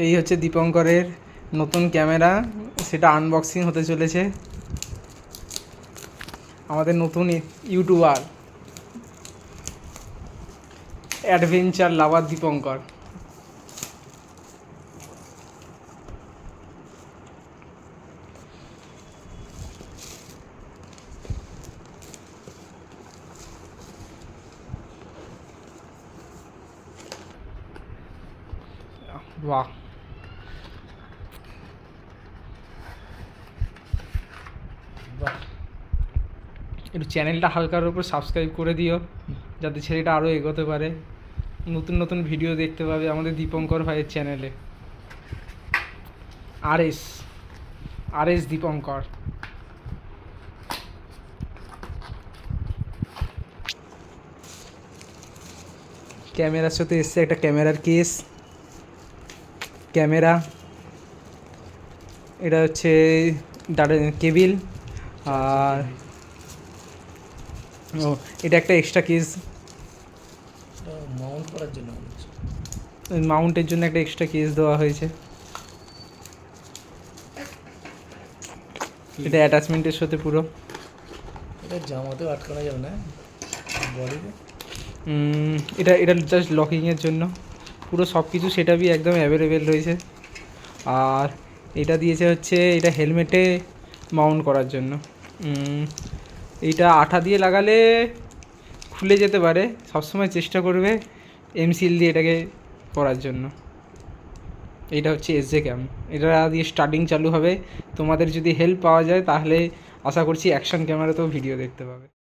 এই হচ্ছে দীপঙ্করের নতুন ক্যামেরা, সেটা আনবক্সিং হতে চলেছে। আমাদের নতুন ইউটিউবার অ্যাডভেঞ্চার লাভার দীপঙ্কর। বাহ, একটু চ্যানেলটা হালকার উপর সাবস্ক্রাইব করে দিও, যাতে ছেলেটা আরও এগোতে পারে, নতুন নতুন ভিডিও দেখতে পাবে আমাদের দীপঙ্কর ভাইয়ের চ্যানেলে। আর এস দীপঙ্কর। ক্যামেরার সাথে এসছে একটা ক্যামেরার কেস, ক্যামেরা, এটা হচ্ছে কেবিল, আর ও এটা একটা এক্সট্রা কেস মাউন্ট করার জন্য, মাউন্টের জন্য একটা এক্সট্রা কেস দেওয়া হয়েছে। এটা অ্যাটাচমেন্টের সাথে পুরো। এটা জামাতেও আটকানো যাবে না বডিতে। এটা এটা জাস্ট লকিংয়ের জন্য, পুরো সব কিছু সেটআপই একদম অ্যাভেলেবেল রয়েছে। আর এটা দিয়েছে হচ্ছে এটা হেলমেটে মাউন্ট করার জন্য। এইটা আঠা দিয়ে লাগালে খুলে যেতে পারে, সবসময় চেষ্টা করবে এমসিল দিয়ে এটাকে করার জন্য। এইটা হচ্ছে এসজে ক্যাম, এটা দিয়ে স্টার্টিং চালু হবে। তোমাদের যদি হেল্প পাওয়া যায় তাহলে আশা করছি অ্যাকশন ক্যামেরাতেও ভিডিও দেখতে পাবে।